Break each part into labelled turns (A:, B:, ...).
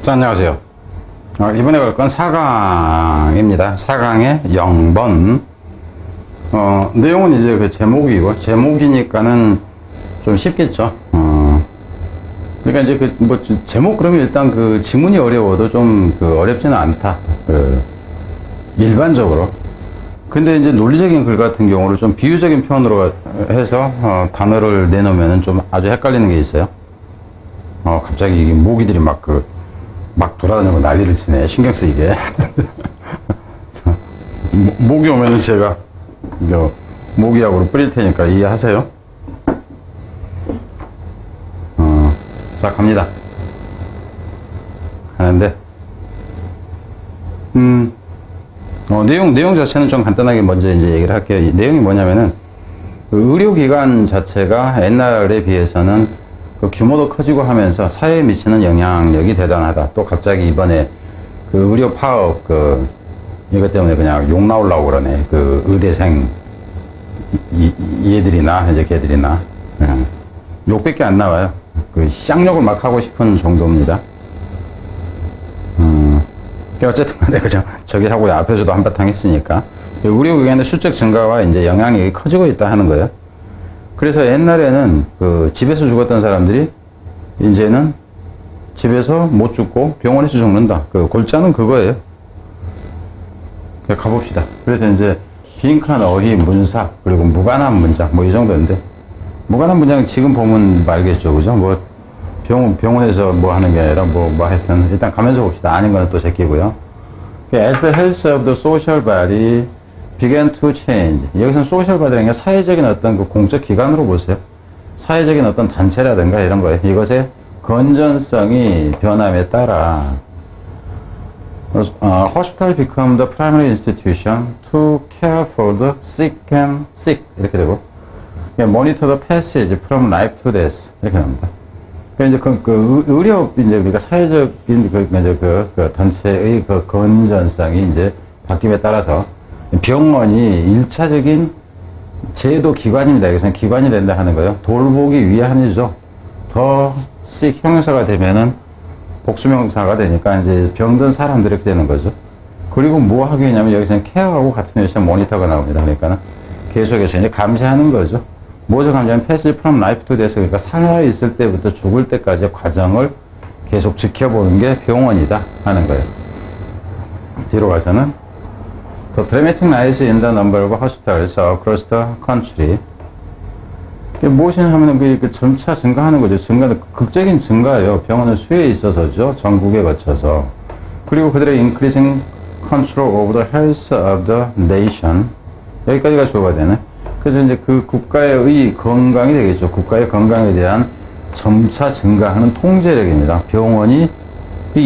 A: 자, 안녕하세요. 이번에 갈 건 4강입니다. 4강의 0번. 내용은 이제 그 제목이고, 제목이니까는 좀 쉽겠죠. 그러니까 이제 제목 그러면 일단 그 지문이 어려워도 좀 어렵지는 않다. 일반적으로. 근데 이제 논리적인 글 같은 경우를 좀 비유적인 표현으로 해서, 단어를 내놓으면 좀 아주 헷갈리는 게 있어요. 갑자기 이게 모기들이 막 돌아다니고 난리를 치네. 신경 쓰이게. 모기 오면은 제가 모기약으로 뿌릴 테니까 이해하세요. 자, 갑니다. 하는데, 내용 자체는 좀 간단하게 먼저 이제 얘기를 할게요. 내용이 뭐냐면은, 의료기관 자체가 옛날에 비해서는 규모도 커지고 하면서 사회에 미치는 영향력이 대단하다. 또 갑자기 이번에 의료 파업 이것 때문에 그냥 욕 나오려고 그러네. 의대생 얘들이나 이제 걔들이나 욕밖에 안 나와요. 쌍욕을 막 하고 싶은 정도입니다. 어쨌든 간에 그냥 저기 하고 앞에서도 한바탕 했으니까 의료기관의 수적 증가와 이제 영향력이 커지고 있다 하는 거예요. 그래서 옛날에는 집에서 죽었던 사람들이 이제는 집에서 못 죽고 병원에서 죽는다. 골자는 그거예요. 가봅시다. 그래서 이제 빈칸, 어휘, 문사, 그리고 무관한 문장, 이 정도인데, 무관한 문장 지금 보면 말겠죠. 그죠? 병원에서 하는 게 아니라 하여튼, 일단 가면서 봅시다. 아닌 건 또 제끼고요. As the health of the social body began to change. 여기서는 소셜 바디라는 게 사회적인 어떤 공적 기관으로 보세요. 사회적인 어떤 단체라든가 이런 거예요. 이것의 건전성이 변함에 따라 hospital become the primary institution to care for the sick and sick 이렇게 되고 monitor the passage from life to death 이렇게 나옵니다. 그러니까 이제 의료 이제 우리가 사회적인 단체의 건전성이 이제 바뀜에 따라서 병원이 1차적인 제도 기관입니다. 여기서는 기관이 된다 하는 거예요. 돌보기 위한이죠. 더 sick 형용사가 되면은 복수명사가 되니까 이제 병든 사람들 이렇게 되는 거죠. 그리고 뭐 하기 위냐면 여기서는 케어하고 같은 여기서 모니터가 나옵니다. 그러니까 계속해서 이제 감시하는 거죠. 뭐죠? 감시하면 passage from life to death. 그러니까 살아있을 때부터 죽을 때까지의 과정을 계속 지켜보는 게 병원이다 하는 거예요. 뒤로 가서는 The dramatic rise in the number of hospitals across the country. 무엇이냐 하면 점차 증가하는 거죠. 극적인 증가예요. 병원의 수에 있어서죠. 전국에 거쳐서. 그리고 그들의 increasing control over the health of the nation. 여기까지가 주어가 되네. 그래서 이제 국가의 건강이 되겠죠. 국가의 건강에 대한 점차 증가하는 통제력입니다. 병원이,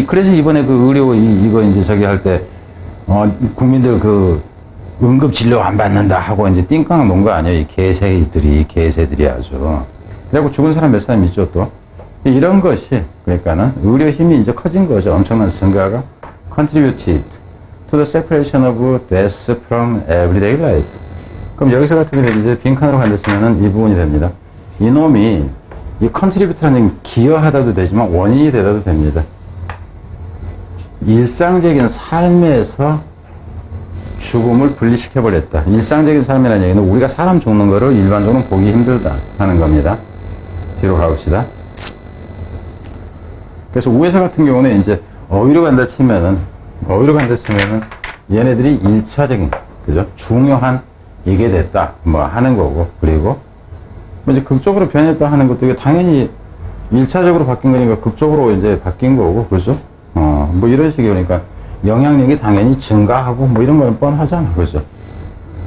A: 그래서 이번에 의료, 이거 이제 저기 할 때, 국민들 응급 진료 안 받는다 하고 이제 띵깡 놓은 거 아니에요. 이 개새들이 아주. 그리고 죽은 사람 몇 사람 있죠, 또. 이런 것이, 그러니까는 의료 힘이 이제 커진 거죠. 엄청난 증가가 contributed to the separation of death from everyday life. 그럼 여기서 같은 경우에 이제 빈칸으로 간다시면은 이 부분이 됩니다. 이놈이, 이 contribute라는 기여하다도 되지만 원인이 되다도 됩니다. 일상적인 삶에서 죽음을 분리시켜버렸다. 일상적인 삶이라는 얘기는 우리가 사람 죽는 거를 일반적으로 보기 힘들다 하는 겁니다. 뒤로 가봅시다. 그래서 우회사 같은 경우는 이제 어휘로 간다 치면은 얘네들이 1차적인, 그죠? 중요한 이게 됐다. 하는 거고. 그리고 이제 극적으로 변했다 하는 것도 이게 당연히 1차적으로 바뀐 거니까 극적으로 이제 바뀐 거고. 그죠? 이런 식이 오니까 영향력이 당연히 증가하고 이런 건 뻔하잖아. 그죠?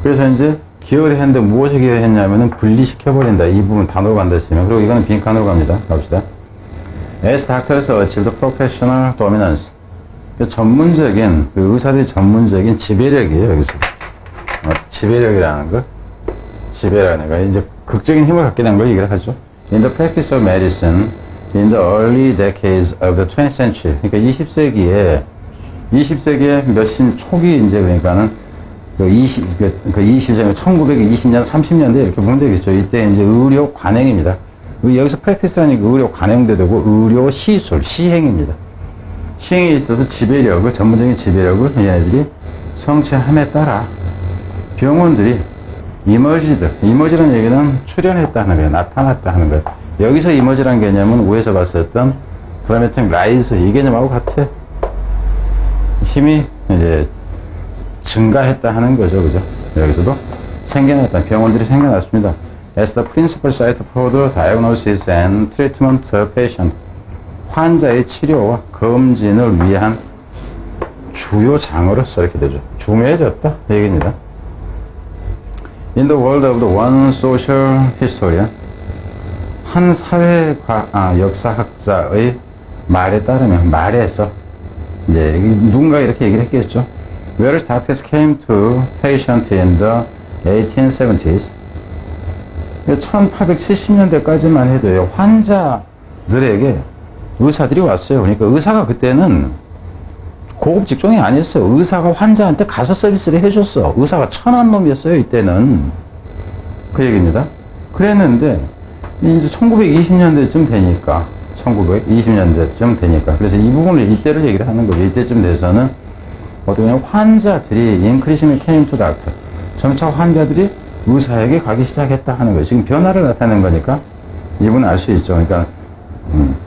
A: 그래서 이제 기여를 했는데 무엇에 기여했냐면은 분리시켜버린다. 이 부분 단어로 간다 했으면. 그리고 이거는 빈칸으로 갑니다. 갑시다. As doctors achieve professional dominance. 전문적인, 의사들이 전문적인 지배력이에요. 여기서. 지배력이라는 거. 지배라는 거. 이제 극적인 힘을 갖게 된 걸 얘기를 하죠. In the practice of medicine, in the early decades of the 20th century. 그러니까 20세기에 몇신 초기 이제 그러니까는 1920년, 30년대 이렇게 보면 되겠죠. 이때 이제 의료 관행입니다. 여기서 프랙티스라는 게 의료 관행도 되고 의료 시술, 시행입니다. 시행에 있어서 지배력을, 전문적인 지배력을 얘네들이 성취함에 따라 병원들이 이머지라는 얘기는 출현했다 하는 거예요. 나타났다 하는 거예요. 여기서 이머지라는 개념은 위에서 봤었던 드라마틱 라이즈 이 개념하고 같아. 힘이 이제 증가했다 하는 거죠. 그죠? 여기서도 생겨났다. 병원들이 생겨났습니다. As the principal site for the diagnosis and treatment of patient. 환자의 치료와 검진을 위한 주요 장으로서 이렇게 되죠. 중요해졌다. 얘기입니다. In the world of the one social historian. 한 역사학자의 말에 따르면, 말에서, 이제, 누군가 이렇게 얘기를 했겠죠. Various doctors came to patients in the 1870s. 1870년대까지만 해도요, 환자들에게 의사들이 왔어요. 그러니까 의사가 그때는 고급 직종이 아니었어요. 의사가 환자한테 가서 서비스를 해줬어. 의사가 천한 놈이었어요, 이때는. 그 얘기입니다. 그랬는데, 이제 1920년대쯤 되니까, 1920년대쯤 되니까. 그래서 이 부분을 이때를 얘기를 하는 거죠. 이때쯤 돼서는 어떻게 보면 환자들이 increasingly came to doctor. 점차 환자들이 의사에게 가기 시작했다 하는 거예요. 지금 변화를 나타내는 거니까 이분은 알 수 있죠. 그러니까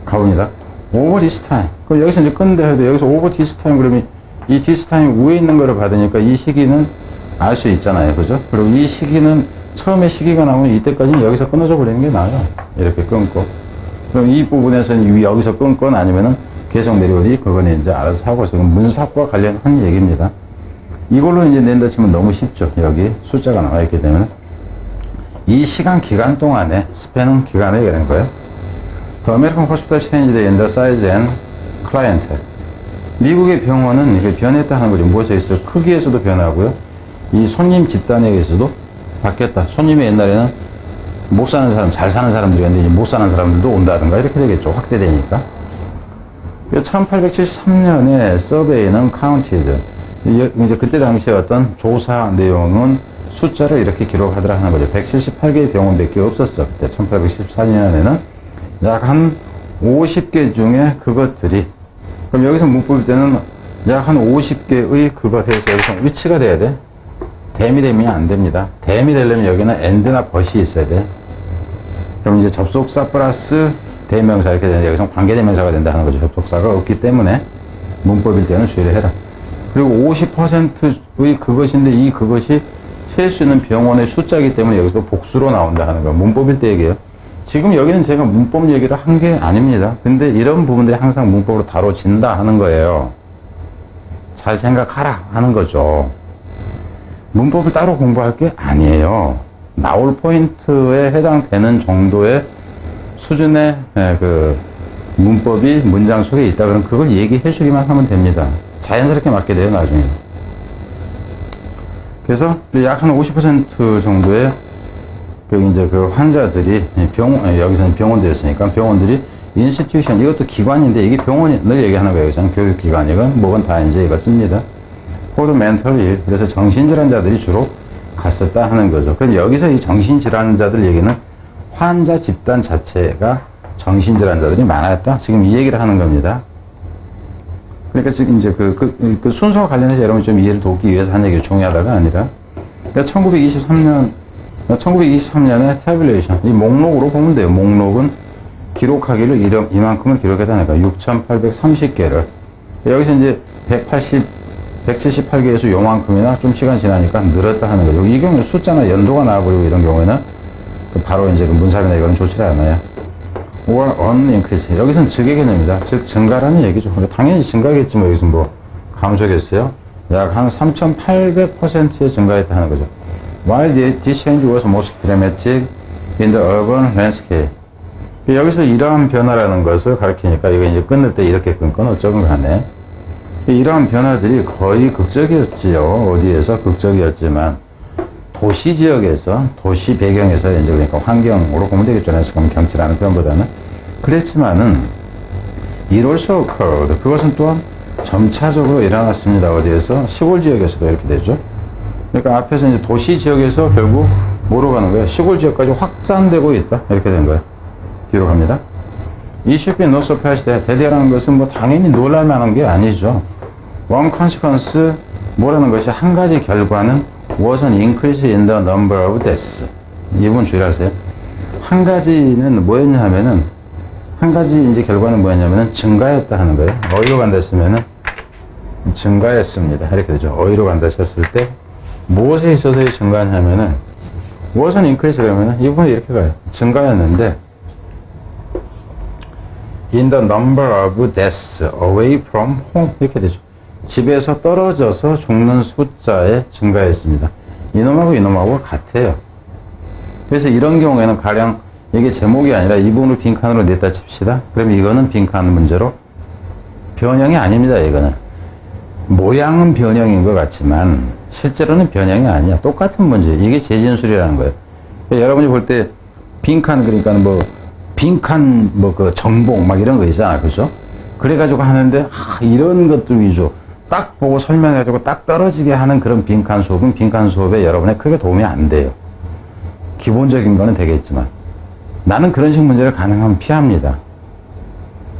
A: 가봅니다. over this time. 그럼 여기서 이제 끈다 해도 여기서 over this time 그러면 이 this time 위에 있는 거를 받으니까 이 시기는 알 수 있잖아요. 그죠? 그리고 이 시기는 처음에 시기가 나오면 이때까지는 여기서 끊어져 버리는 게 나아요. 이렇게 끊고. 그럼 이 부분에서는 여기서 끊건 아니면은 계속 내려오니 그거는 이제 알아서 하고 있어요. 문사과 관련한 얘기입니다. 이걸로 이제 낸다 치면 너무 쉽죠. 여기 숫자가 나와 있기 때문에. 이 시간 기간 동안에, 스팬은 기간을 얘기하는 거예요. The American Hospital changed in the size and clientele. 미국의 병원은 이게 변했다 하는 거죠. 무엇에 있어요? 크기에서도 변하고요. 이 손님 집단에게서도 바뀌었다. 손님이 옛날에는 못 사는 사람, 잘 사는 사람들이었는데 못 사는 사람들도 온다든가 이렇게 되겠죠. 확대되니까. 1873년에 서베이는 counted. 이제 그때 당시에 어떤 조사 내용은 숫자를 이렇게 기록하더라 하는 거죠. 178개의 병원밖에 없었어. 그때 1814년에는 약 한 50개 중에 그것들이, 그럼 여기서 문법일 때는 약 한 50개의 그것에서 여기서 위치가 돼야 돼. 댐이 되면 안 됩니다. 댐이 되려면 여기는 and나 but이 있어야 돼. 그럼 이제 접속사 플러스 대명사 이렇게 되는데 여기서 관계대명사가 된다 하는 거죠. 접속사가 없기 때문에 문법일 때는 주의를 해라. 그리고 50%의 그것인데 이 그것이 셀 수 있는 병원의 숫자이기 때문에 여기서 복수로 나온다 하는 거. 문법일 때 얘기예요. 지금 여기는 제가 문법 얘기를 한 게 아닙니다. 근데 이런 부분들이 항상 문법으로 다뤄진다 하는 거예요. 잘 생각하라 하는 거죠. 문법을 따로 공부할 게 아니에요. 나올 포인트에 해당되는 정도의 수준의 그 문법이 문장 속에 있다 그러면 그걸 얘기해 주기만 하면 됩니다. 자연스럽게 맞게 돼요, 나중에. 그래서 약 한 50% 정도의 이제 그 환자들이 여기서는 병원들이었으니까 병원들이 인스티튜션, 이것도 기관인데 이게 병원을 얘기하는 거예요. 여기서는 교육기관이건 뭐건 다 이제 이거 씁니다. 포드 멘털, 그래서 정신질환자들이 주로 갔었다 하는 거죠. 그럼 여기서 이 정신질환자들 얘기는 환자 집단 자체가 정신질환자들이 많았다. 지금 이 얘기를 하는 겁니다. 그러니까 지금 이제 그 순서와 관련해서 여러분이 좀 이해를 돕기 위해서 한 얘기가 중요하다가 아니라, 그러니까 1923년에 태블레이션, 이 목록으로 보면 돼요. 목록은 기록하기를 이만큼을 기록했다니까 6,830개를. 여기서 이제 178개에서 요만큼이나 좀 시간 지나니까 늘었다 하는 거죠. 이 경우는 숫자나 연도가 나와버리고 이런 경우에는 바로 이제 그 문사비나 이거는 좋지 않아요. or on increase. 여기서는 즉의 개념입니다. 즉, 증가라는 얘기죠. 당연히 증가겠지, 뭐, 여기서 뭐, 감소겠어요? 약 한 3,800%의 증가했다 하는 거죠. While this change was most dramatic in the urban landscape. 여기서 이러한 변화라는 것을 가리키니까, 이거 이제 끊을 때 이렇게 끊건 어쩌건 간에. 이러한 변화들이 거의 극적이었지요. 어디에서? 극적이었지만, 도시 지역에서, 도시 배경에서, 이제 그러니까 환경으로 보면 되겠죠. 경치라는 표현보다는. 그랬지만은, it also occurred. 그것은 또한 점차적으로 일어났습니다. 어디에서? 시골 지역에서도 이렇게 되죠. 그러니까 앞에서 이제 도시 지역에서 결국 뭐로 가는 거예요? 시골 지역까지 확산되고 있다. 이렇게 된 거예요. 뒤로 갑니다. It should be no surprise that 대대라는 것은 뭐 당연히 놀랄만한 게 아니죠. One consequence, 뭐라는 것이 한 가지 결과는 was an increase in the number of deaths. 이 부분 주의하세요. 한 가지는 뭐였냐 하면은, 한 가지 이제 결과는 뭐였냐면은 증가했다 하는 거예요. 어휘로 간다 했으면은 증가했습니다. 이렇게 되죠. 어휘로 간다 했을 때 무엇에 있어서 증가하냐면은 was an increase 그러면은 이 부분이 이렇게 가요. 증가였는데 in the number of deaths away from home 이렇게 되죠. 집에서 떨어져서 죽는 숫자에 증가했습니다. 이놈하고 이놈하고 같아요. 그래서 이런 경우에는 가령 이게 제목이 아니라 이 부분을 빈칸으로 냈다 칩시다. 그럼 이거는 빈칸 문제로 변형이 아닙니다. 이거는 모양은 변형인 것 같지만 실제로는 변형이 아니야. 똑같은 문제. 이게 재진술이라는 거예요. 그러니까 여러분이 볼 때 빈칸 그러니까 뭐 빈칸 뭐 그 정복 막 이런 거 있잖아. 그죠? 그래가지고 하는데 이런 것들 위주 딱 보고 설명해가지고 딱 떨어지게 하는 그런 빈칸 수업은 빈칸 수업에 여러분의 크게 도움이 안 돼요. 기본적인 거는 되겠지만 나는 그런 식 문제를 가능하면 피합니다.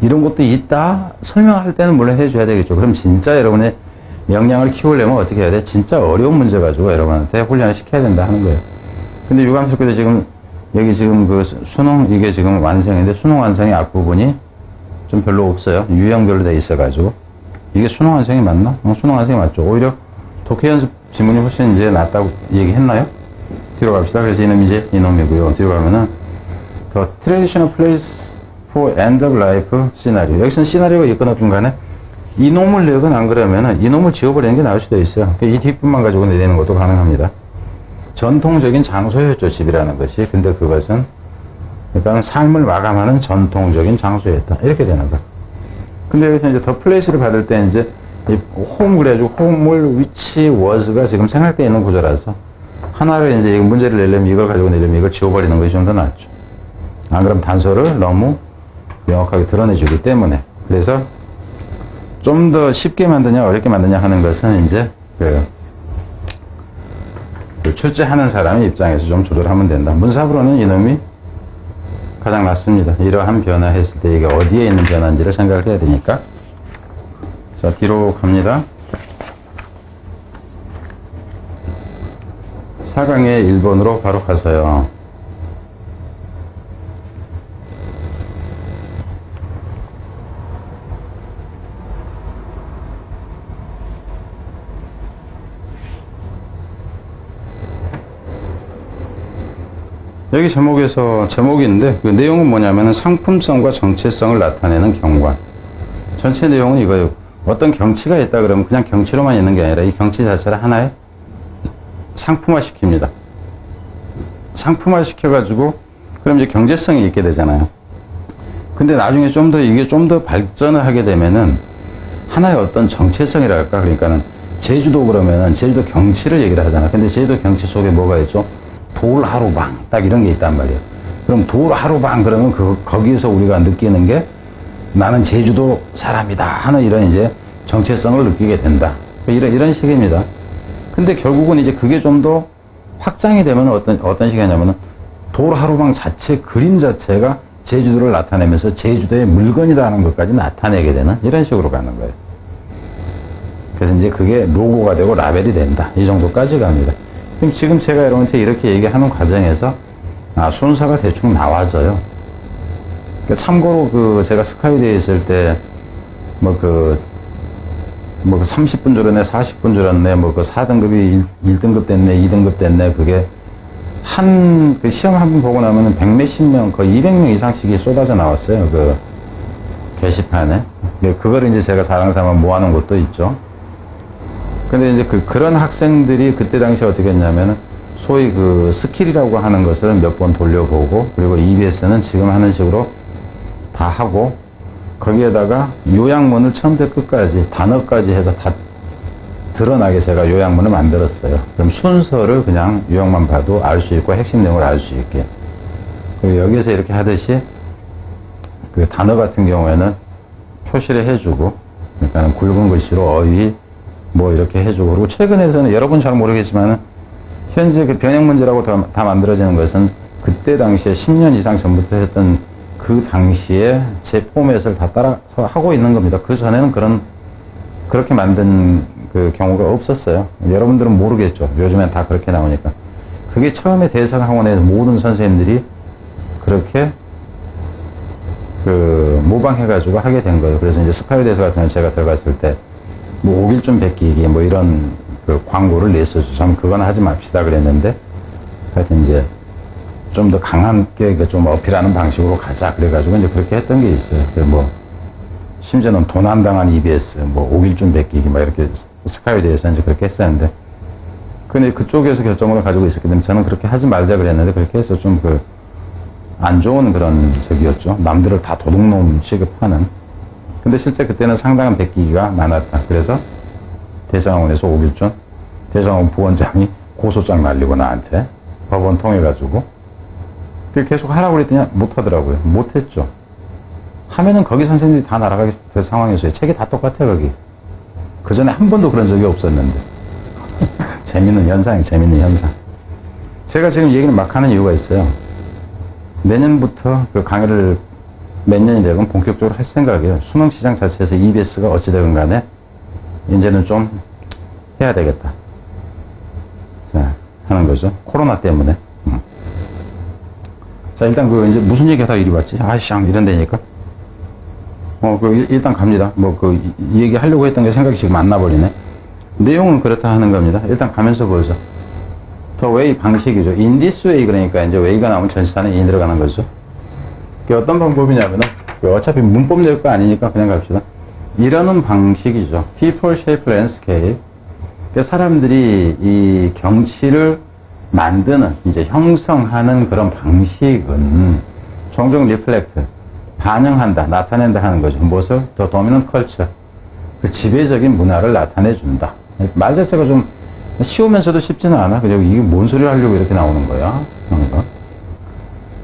A: 이런 것도 있다 설명할 때는 물론 해줘야 되겠죠. 그럼 진짜 여러분의 역량을 키우려면 어떻게 해야 돼? 진짜 어려운 문제 가지고 여러분한테 훈련을 시켜야 된다 하는 거예요. 근데 유감스럽게도 지금 여기 지금 그 수능 이게 지금 완성인데 수능 완성의 앞부분이 좀 별로 없어요. 유형별로 돼 있어가지고 이게 수능 완성이 맞나? 수능 완성이 맞죠. 오히려 독해 연습 지문이 훨씬 이제 낫다고 얘기했나요? 뒤로 갑시다. 그래서 이놈이 이제 이놈이고요. 뒤로 가면은 The traditional place for end of life scenario. 여기서는 시나리오가 있거나 간에 이놈을 내건 안 그러면은 이놈을 지워버리는 게 나을 수도 있어요. 이 뒷부분만 가지고 내리는 것도 가능합니다. 전통적인 장소였죠, 집이라는 것이. 근데 그것은 그러니까 삶을 마감하는 전통적인 장소였다. 이렇게 되는 거. 근데 여기서 이제 더 플레이스를 받을 때 이제 홈 그래가지고 홈을 위치 was가 지금 생략되어 있는 구조라서 하나를 이제 문제를 내려면 이걸 가지고 내려면 이걸 지워버리는 것이 좀 더 낫죠. 안 그럼 단서를 너무 명확하게 드러내주기 때문에. 그래서 좀 더 쉽게 만드냐 어렵게 만드냐 하는 것은 이제 그 출제하는 사람의 입장에서 좀 조절하면 된다. 문사부로는 이놈이 가장 낫습니다. 이러한 변화했을 때 이게 어디에 있는 변화인지를 생각을 해야 되니까. 자, 뒤로 갑니다. 4강의 1번으로 바로 가서요. 여기 제목에서 제목인데 그 내용은 뭐냐면은 상품성과 정체성을 나타내는 경관. 전체 내용은 이거예요. 어떤 경치가 있다 그러면 그냥 경치로만 있는 게 아니라 이 경치 자체를 하나의 상품화 시킵니다. 상품화 시켜가지고 그럼 이제 경제성이 있게 되잖아요. 근데 나중에 좀 더 이게 좀 더 발전을 하게 되면은 하나의 어떤 정체성이랄까. 그러니까는 제주도 그러면은 제주도 경치를 얘기를 하잖아. 근데 제주도 경치 속에 뭐가 있죠? 돌하루방 딱 이런 게 있단 말이에요. 그럼 돌하루방 그러면 거기에서 우리가 느끼는 게 나는 제주도 사람이다 하는 이런 이제 정체성을 느끼게 된다. 이런 식입니다. 근데 결국은 이제 그게 좀 더 확장이 되면 어떤 식이냐면은 돌하루방 자체 그림 자체가 제주도를 나타내면서 제주도의 물건이다 하는 것까지 나타내게 되는 이런 식으로 가는 거예요. 그래서 이제 그게 로고가 되고 라벨이 된다. 이 정도까지 갑니다. 그럼 지금 제가 여러분한테 이렇게 얘기하는 과정에서 순서가 대충 나와져요. 그러니까 참고로 제가 스카이대에 있을 때 뭐 그 30분 줄었네, 40분 줄었네, 4등급이 1등급 됐네, 2등급 됐네, 그게 그 시험 한 번 보고 나면은 100몇십 명, 거의 200명 이상씩이 쏟아져 나왔어요. 그 게시판에. 그거를 이제 제가 자랑삼아 모아놓은 것도 있죠. 근데 이제 그런 학생들이 그때 당시에 어떻게 했냐면은 소위 스킬이라고 하는 것을 몇 번 돌려보고 그리고 EBS는 지금 하는 식으로 다 하고 거기에다가 요약문을 처음부터 끝까지 단어까지 해서 다 드러나게 제가 요약문을 만들었어요. 그럼 순서를 그냥 요약만 봐도 알 수 있고 핵심 내용을 알 수 있게. 그리고 여기서 이렇게 하듯이 그 단어 같은 경우에는 표시를 해주고 그러니까 굵은 글씨로 어휘 이렇게 해주고 그리고 최근에서는 여러분 잘 모르겠지만 현재 그 변형 문제라고 다 만들어지는 것은 그때 당시에 10년 이상 전부터 했던 그 당시에 제 포맷을 다 따라서 하고 있는 겁니다. 그 전에는 그렇게 만든 그 경우가 없었어요. 여러분들은 모르겠죠. 요즘엔 다 그렇게 나오니까. 그게 처음에 대상학원의 모든 선생님들이 그렇게 모방해가지고 하게 된 거예요. 그래서 이제 스카이대에서 같은 경우는 제가 들어갔을 때, 뭐 5일쯤 베끼기, 뭐 이런 그 광고를 냈었죠. 전 그건 하지 맙시다 그랬는데, 하여튼 이제 좀 더 강하게 좀 어필하는 방식으로 가자. 그래가지고 이제 그렇게 했던 게 있어요. 뭐, 심지어는 돈 안 당한 EBS, 뭐 5일쯤 베끼기, 막 이렇게 스카이대에서 이제 그렇게 했었는데, 근데 그쪽에서 결정을 가지고 있었기 때문에 저는 그렇게 하지 말자 그랬는데, 그렇게 해서 좀 안 좋은 그런 적이었죠. 남들을 다 도둑놈 취급하는. 근데 실제 그때는 상당한 베끼기가 많았다. 그래서 대상원에서 5일쯤 대상원 부원장이 고소장 날리고 나한테 법원 통해가지고 계속 하라고 그랬더니 못하더라고요. 못했죠. 하면은 거기 선생님들이 다 날아가게 될 상황이었어요. 책이 다 똑같아 거기. 그 전에 한 번도 그런 적이 없었는데. 재밌는 현상이 재밌는 현상. 제가 지금 얘기를 막 하는 이유가 있어요. 내년부터 그 강의를 몇 년이 되건 본격적으로 할 생각이에요. 수능 시장 자체에서 EBS가 어찌되건 간에 이제는 좀 해야 되겠다. 자, 하는 거죠. 코로나 때문에. 자, 일단 이제 무슨 얘기 하다가 이리 왔지? 아이씨, 이런 데니까. 일단 갑니다. 이 얘기 하려고 했던 게 생각이 지금 안 나버리네. 내용은 그렇다 하는 겁니다. 일단 가면서 보죠. The way 방식이죠. In this way 그러니까 이제 way가 나오면 전치사는 in 들어가는 거죠. 그게 어떤 방법이냐면은 어차피 문법 낼 거 아니니까 그냥 갑시다. 이러는 방식이죠. People shape landscape. 사람들이 이 경치를 만드는 이제 형성하는 그런 방식은 종종 reflect 반영한다, 나타낸다 하는 거죠. 무엇을? The dominant culture. 그 지배적인 문화를 나타내 준다. 말 자체가 좀 쉬우면서도 쉽지는 않아. 그죠? 이게 뭔 소리를 하려고 이렇게 나오는 거야? 그런가?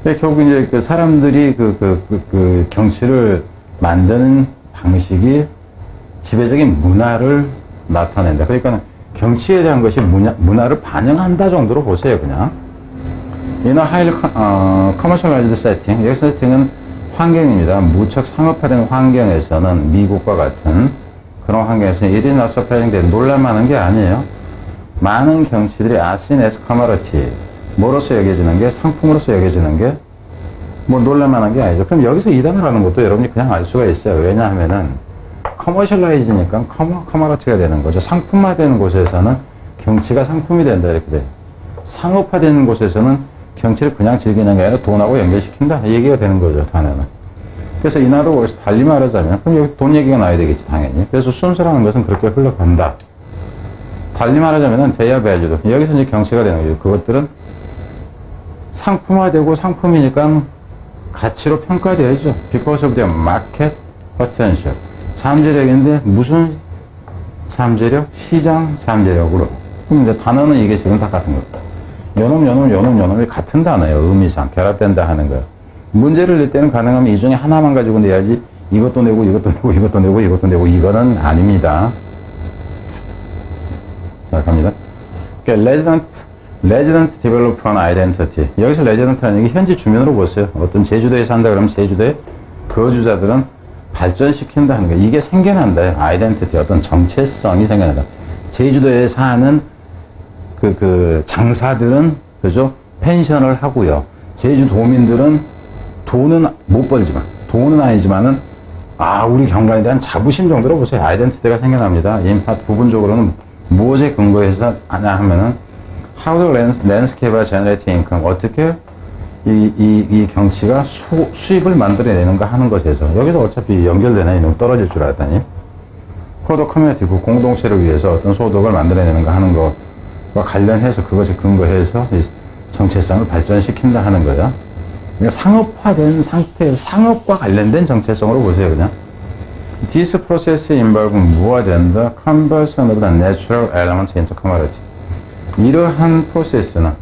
A: 결국 이제 사람들이 경치를 만드는 방식이 지배적인 문화를 나타낸다. 그러니까 경치에 대한 것이 문화를 반영한다 정도로 보세요, 그냥. In a highly commercialized setting. 여기 세팅은 환경입니다. 무척 상업화된 환경에서는 미국과 같은 그런 환경에서는 it is not surprising that 놀랄만한 게 아니에요. 많은 경치들이 are seen as commodity. 뭐로서 여겨지는 게, 상품으로서 여겨지는 게, 뭐 놀랄만한 게 아니죠. 그럼 여기서 이 단어라는 것도 여러분이 그냥 알 수가 있어요. 왜냐하면은, 커머셜라이즈니까 커머러티가 되는 거죠. 상품화되는 곳에서는 경치가 상품이 된다, 이렇게 돼요. 상업화되는 곳에서는 경치를 그냥 즐기는 게 아니라 돈하고 연결시킨다. 이 얘기가 되는 거죠, 단어는. 그래서 이나도 거기서 달리 말하자면, 그럼 여기 돈 얘기가 나와야 되겠지, 당연히. 그래서 순서라는 것은 그렇게 흘러간다. 달리 말하자면은 대야 밸류도 여기서 이제 경치가 되는 거죠. 그것들은 상품화되고 상품이니까 가치로 평가되어야죠. Because of their market potential. 잠재력인데 무슨 잠재력? 시장 잠재력으로. 그럼 이제 단어는 이게 지금 다 같은 거예요. 요놈이 같은 단어예요. 의미상 결합된다 하는 거예요. 문제를 낼 때는 가능하면 이 중에 하나만 가지고 내야지 이것도 내고 이것도 내고 이것도 내고 이것도 내고 이거는 아닙니다. 자, 갑니다. resident develop an identity. 여기서 resident라는 얘기 현지 주민으로 보세요. 어떤 제주도에 산다 그러면 제주도의 거주자들은 발전시킨다 하는 거예요. 이게 생겨난다. 아이덴티티, 어떤 정체성이 생겨난다. 제주도에 사는 장사들은, 그죠? 펜션을 하고요. 제주도민들은 돈은 못 벌지만, 돈은 아니지만은, 우리 경관에 대한 자부심 정도로 보세요. 아이덴티티가 생겨납니다. 인파트 부분적으로는 무엇에 근거해서 하냐 하면은, how the landscape가 generate income. 어떻게 이 경치가 수입을 만들어내는가 하는 것에서. 여기서 어차피 연결되네. 이놈 떨어질 줄 알았더니. for the community, 그 공동체를 위해서 어떤 소득을 만들어내는가 하는 것과 관련해서 그것에 근거해서 이 정체성을 발전시킨다 하는 거예요. 그러니까 상업화된 상태에서 상업과 관련된 정체성으로 보세요, 그냥. This process involves more than the conversion of the natural element into commodity. 이러한 프로세스는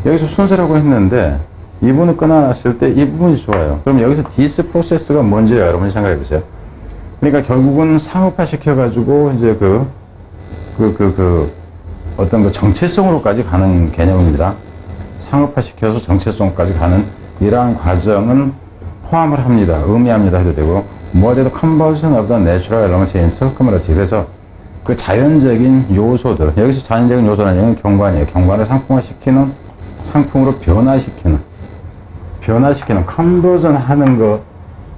A: 여기서 순서라고 했는데 이분을 끊어놨을 때 이 부분이 좋아요. 그럼 여기서 this process가 뭔지 여러분이 생각해 보세요. 그러니까 결국은 상업화 시켜가지고 이제 어떤 정체성으로까지 가는 개념입니다. 상업화 시켜서 정체성까지 가는 이러한 과정은 포함을 합니다. 의미합니다 해도 되고, 뭐라도 conversion of the natural element into commodity. 그래서 그 자연적인 요소들, 여기서 자연적인 요소라는 얘기는 경관이에요. 경관을 상품화시키는, 상품으로 변화시키는 컨버전 하는 것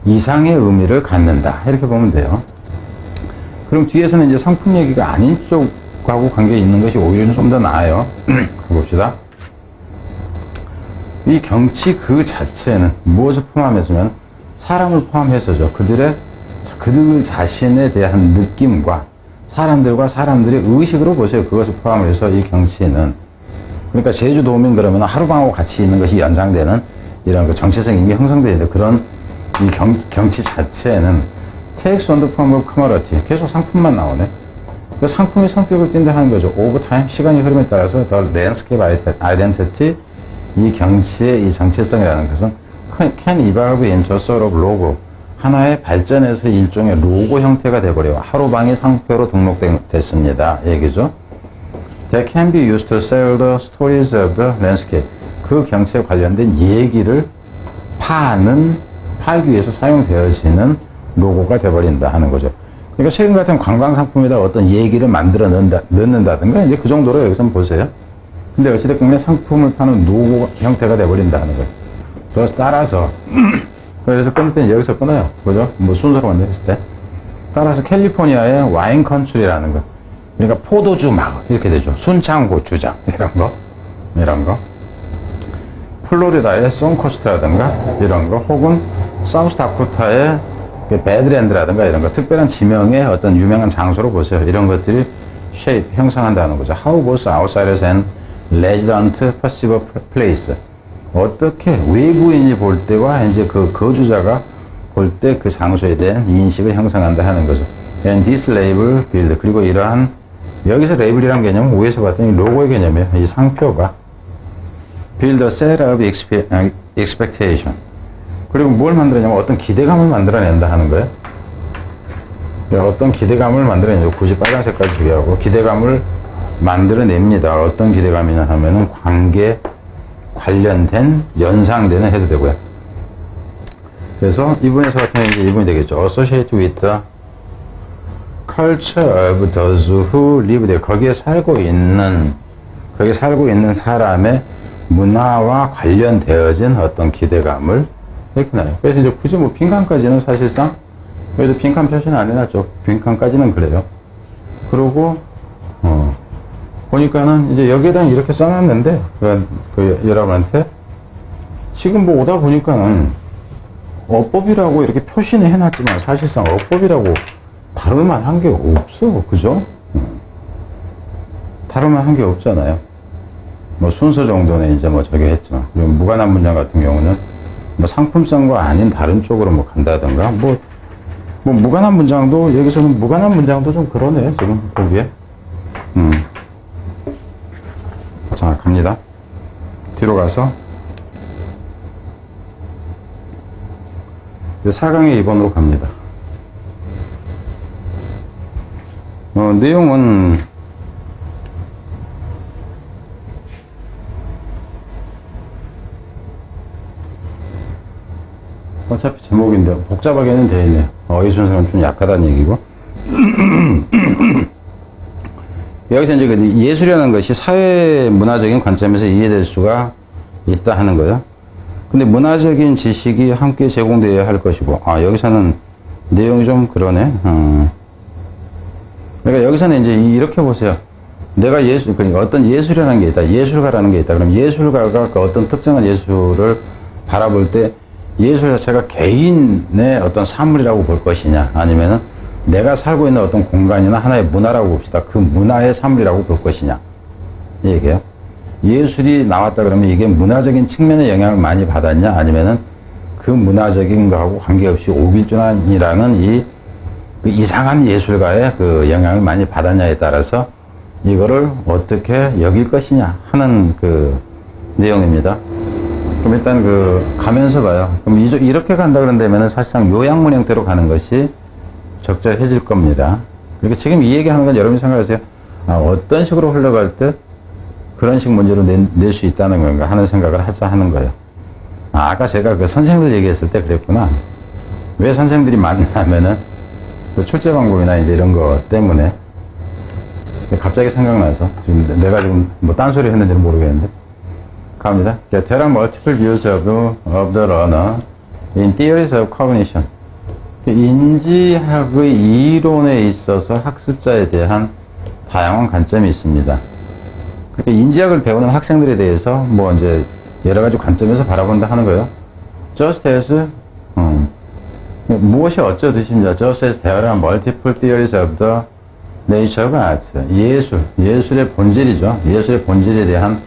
A: 이상의 의미를 갖는다. 이렇게 보면 돼요. 그럼 뒤에서는 이제 상품 얘기가 아닌 쪽하고 관계 있는 것이 오히려 좀 더 나아요. 봅시다. 이 경치 그 자체는 무엇을 포함해서면 사람을 포함해서죠. 그들 자신에 대한 느낌과 사람들과 사람들의 의식으로 보세요. 그것을 포함해서 이 경치는, 그러니까 제주도민 그러면 하루방하고 같이 있는 것이 연상되는 이런 그 정체성이 이미 형성되어 있는 그런 이 경치 자체는 takes on the form of commodity. 계속 상품만 나오네. 그 상품이 성격을 띈다 하는 거죠. over time, 시간이 흐름에 따라서 the landscape identity, 이 경치의 이 정체성이라는 것은 can evolve into a sort of logo. 하나의 발전해서 일종의 로고 형태가 돼버려요. 하루방이 상표로 등록됐습니다. 얘기죠. That can be used to sell the stories of the landscape. 그 경치에 관련된 얘기를 팔기 위해서 사용되어지는 로고가 돼버린다 하는 거죠. 그러니까 최근 같은 관광상품에다 어떤 얘기를 만들어 넣는다든가 이제 그 정도로 여기서 보세요. 근데 어찌됐건 상품을 파는 로고 형태가 돼버린다 하는 거예요. 그래서 따라서 그래서 끊을 때는 여기서 끊어요. 그죠? 뭐 순서로 먼저 했을 때. 따라서 캘리포니아의 와인 컨트리라는 거. 그러니까 포도주 막 이렇게 되죠. 순창고추장 이런 거. 플로리다의 선코스트라든가 이런 거, 혹은 사우스다코타의 배드랜드라든가 이런 거, 특별한 지명의 어떤 유명한 장소로 보세요. 이런 것들이 shape, 형성한다는 거죠. How both outsiders and resident perceive a place. 어떻게 외부인이 볼 때와 이제 그 거주자가 볼 때 그 장소에 대한 인식을 형성한다 하는 거죠. And this label build. 그리고 이러한, 여기서 레이블이란 개념은 위에서 봤더니 로고의 개념이에요. 이 상표가. build a set of expectation. 그리고 뭘 만들어내냐면 어떤 기대감을 만들어낸다 하는 거예요. 어떤 기대감을 만들어내죠. 굳이 빨간색까지 비하고 기대감을 만들어냅니다. 어떤 기대감이냐 하면은 관련된, 연상되는 해도 되고요. 그래서 이분에서 같은 경우는 이제 이분이 되겠죠. associate with the culture of those who live there. 거기에 살고 있는 사람의 문화와 관련되어진 어떤 기대감을 이렇게 나요. 그래서 이제 굳이 뭐 빈칸까지는 사실상 그래도 빈칸 표시는 안 해놨죠. 빈칸까지는 그래요. 그러고 보니까는 이제 여기에다 이렇게 써놨는데 여러분한테 지금 뭐 오다 보니까는 어법이라고 이렇게 표시는 해놨지만 사실상 어법이라고 다룰만한 게 없어. 그죠? 다룰만한 게 없잖아요. 뭐 순서 정도는 이제 뭐 저기 했지만, 그리고 무관한 문장 같은 경우는 뭐 상품성과 아닌 다른 쪽으로 뭐 간다든가, 뭐 무관한 문장도, 여기서는 무관한 문장도 좀 그러네, 지금 보기에. 자, 갑니다. 뒤로 가서 4강의 2번으로 갑니다. 내용은 어차피 제목인데 복잡하게는 되어 있네요. 이 순서는 좀 약하다는 얘기고. 여기서 이제 예술이라는 것이 사회 문화적인 관점에서 이해될 수가 있다 하는 거예요. 근데 문화적인 지식이 함께 제공되어야 할 것이고, 여기서는 내용이 좀 그러네. 그러니까 여기서는 이제 이렇게 보세요. 내가 그러니까 어떤 예술이라는 게 있다. 예술가라는 게 있다. 그럼 예술가가 그 어떤 특정한 예술을 바라볼 때 예술 자체가 개인의 어떤 산물이라고 볼 것이냐, 아니면은 내가 살고 있는 어떤 공간이나 하나의 문화라고 봅시다. 그 문화의 산물이라고 볼 것이냐, 이 얘기예요. 예술이 나왔다 그러면 이게 문화적인 측면의 영향을 많이 받았냐, 아니면은 그 문화적인 거하고 관계없이 오길준환이라는 그 이상한 예술가의 그 영향을 많이 받았냐에 따라서 이거를 어떻게 여길 것이냐 하는 그 내용입니다. 그럼 일단 가면서 봐요. 그럼 이렇게 간다 그런다면은 사실상 요양문 형태로 가는 것이 적절해질 겁니다. 그러니까 지금 이 얘기 하는 건 여러분이 생각하세요. 어떤 식으로 흘러갈 때 그런 식 문제로 낼 수 있다는 건가 하는 생각을 하자 하는 거예요. 아까 제가 그 선생들 얘기했을 때 그랬구나. 왜 선생들이 많냐면은 그 출제 방법이나 이제 이런 거 때문에 갑자기 생각나서 지금 내가 지금 뭐 딴소리 했는지는 모르겠는데 갑니다. There are multiple views of the learner in theories of cognition. 인지학의 이론에 있어서 학습자에 대한 다양한 관점이 있습니다. 그러니까 인지학을 배우는 학생들에 대해서 뭐 이제 여러 가지 관점에서 바라본다 하는 거예요. Just as 무엇이 어쩌듯입니다. Just as there are multiple theories of the nature of art. 예술의 본질이죠. 예술의 본질에 대한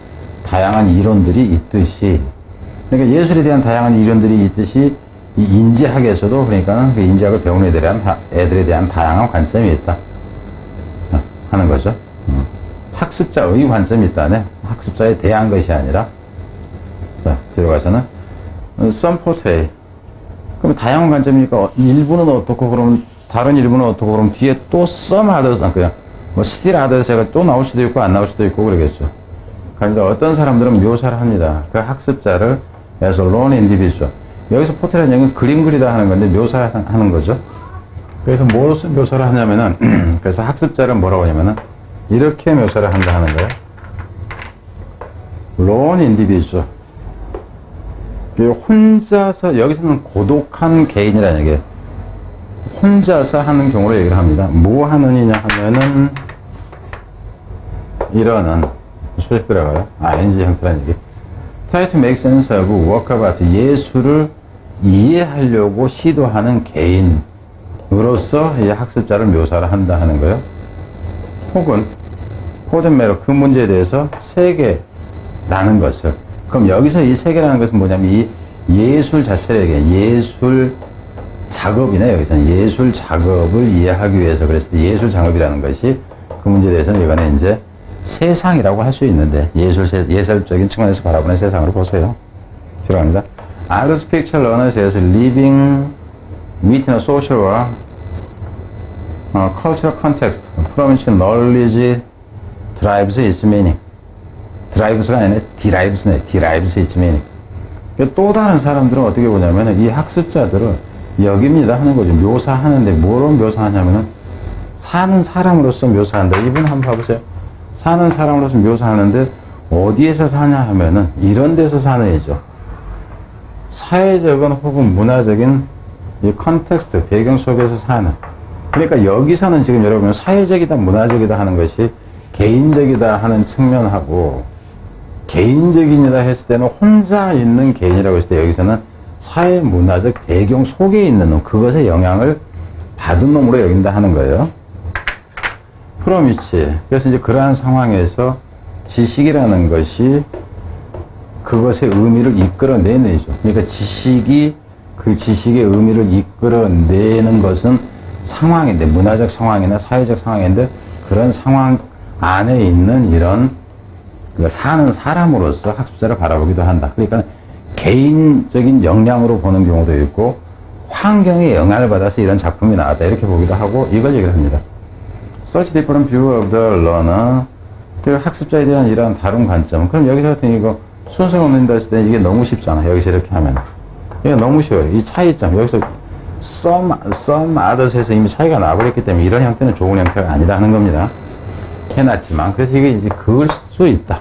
A: 다양한 이론들이 있듯이, 그러니까 예술에 대한 다양한 이론들이 있듯이 이 인지학에서도 그러니까 그 인지학을 배우는 애들에 대한 다양한 관점이 있다 하는 거죠. 학습자의 관점이 있다네. 학습자에 대한 것이 아니라. 자, 들어가서는 some portray. 그럼 다양한 관점이니까 일부는 어떻고 그러면 다른 일부는 어떻고 그러면 뒤에 또 some others, 그냥 뭐 still others가 또 나올 수도 있고 안 나올 수도 있고 그러겠죠. 그러니까 어떤 사람들은 묘사를 합니다. 그 학습자를 as a lone individual. 여기서 포트라는 얘기는 그림 그리다 하는 건데 묘사하는 거죠. 그래서 무엇을 묘사를 하냐면은 그래서 학습자를 뭐라고 하냐면은 이렇게 묘사를 한다 하는 거예요. lone individual. 혼자서, 여기서는 고독한 개인이라는 얘기예요. 혼자서 하는 경우를 얘기를 합니다. 뭐 하는 이냐 하면은 이러는 수식 들어가요. ing 형태라는 얘기. Try to make sense of work of art. 예술을 이해하려고 시도하는 개인으로서 이 학습자를 묘사를 한다 하는 거예요. 혹은 포든메로 그 문제에 대해서 세계라는 것을, 그럼 여기서 이 세계라는 것은 뭐냐면 이 예술 자체를 얘기해요. 예술 작업이네. 여기서는 예술 작업을 이해하기 위해서 그랬을 때 예술 작업이라는 것이 그 문제에 대해서는 이거는 이제 세상이라고 할 수 있는데 예술적인 측면에서 바라보는 세상으로 보세요. 들어갑니다. Others picture learners as living within a social or cultural context from which knowledge drives its meaning. drives가 아니네, derives네. derives its meaning. 또 다른 사람들은 어떻게 보냐면 이 학습자들은 여깁니다 하는 거죠. 묘사하는데 뭐로 묘사하냐면은 사는 사람으로서 묘사한다. 이분 한번 봐보세요. 사는 사람으로서 묘사하는데 어디에서 사냐 하면은 이런 데서 사는 애죠. 사회적인 혹은 문화적인 이 컨텍스트, 배경 속에서 사는. 그러니까 여기서는 지금 여러분 사회적이다, 문화적이다 하는 것이 개인적이다 하는 측면하고, 개인적이다 했을 때는 혼자 있는 개인이라고 했을 때 여기서는 사회 문화적 배경 속에 있는 놈, 그것에 영향을 받은 놈으로 여긴다 하는 거예요. 프로미치. 그래서 이제 그러한 상황에서 지식이라는 것이 그것의 의미를 이끌어내내죠. 그러니까 지식이 그 지식의 의미를 이끌어내는 것은 상황인데, 문화적 상황이나 사회적 상황인데, 그런 상황 안에 있는 이런 사는 사람으로서 학습자를 바라보기도 한다. 그러니까 개인적인 역량으로 보는 경우도 있고 환경에 영향을 받아서 이런 작품이 나왔다 이렇게 보기도 하고 이걸 얘기를 합니다. Such different view of the learner. 그 학습자에 대한 이러한 다른 관점. 그럼 여기서 같은 이거 순서 없는다 했을 때 이게 너무 쉽잖아. 여기서 이렇게 하면. 이게 너무 쉬워요. 이 차이점. 여기서 some others에서 이미 차이가 나버렸기 때문에 이런 형태는 좋은 형태가 아니다 하는 겁니다. 해놨지만. 그래서 이게 이제 그을 수 있다.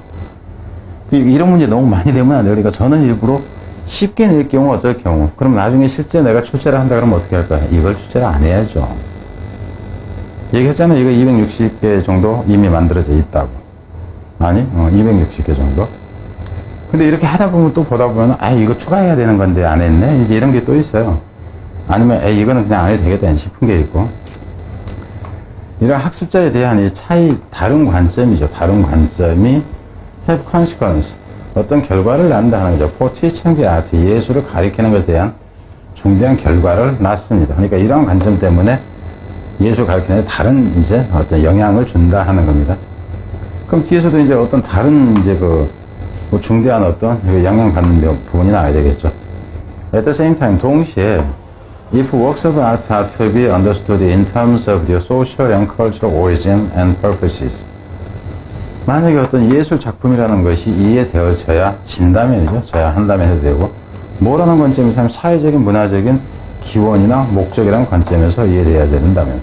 A: 이런 문제 너무 많이 되면 안 돼요. 그러니까 저는 일부러 쉽게 낼 경우 어쩔 경우. 그럼 나중에 실제 내가 출제를 한다 그러면 어떻게 할 거야? 이걸 출제를 안 해야죠. 얘기했잖아요. 이거 260개 정도 이미 만들어져 있다고. 아니, 260개 정도. 근데 이렇게 하다 보면 또 보다 보면, 이거 추가해야 되는 건데 안 했네? 이제 이런 게 또 있어요. 아니면, 이거는 그냥 안 해도 되겠다 싶은 게 있고. 이런 학습자에 대한 이 차이, 다른 관점이죠. 다른 관점이 have consequence. 어떤 결과를 낳는다 하는 거죠. for teaching the art. 예술을 가리키는 것에 대한 중대한 결과를 낳습니다. 그러니까 이런 관점 때문에 예술 가르치는 데 다른 이제 어떤 영향을 준다 하는 겁니다. 그럼 뒤에서도 이제 어떤 다른 이제 뭐 중대한 어떤 영향 받는 부분이 나와야 되겠죠. At the same time, 동시에 if works of art are to be understood in terms of their social and cultural origin and purposes. 만약에 어떤 예술 작품이라는 것이 이해되어져야 진다면이죠. 져야 한다면 해도 되고, 뭐라는 관점에서 사회적인 문화적인 기원이나 목적이라는 관점에서 이해돼야 된다면,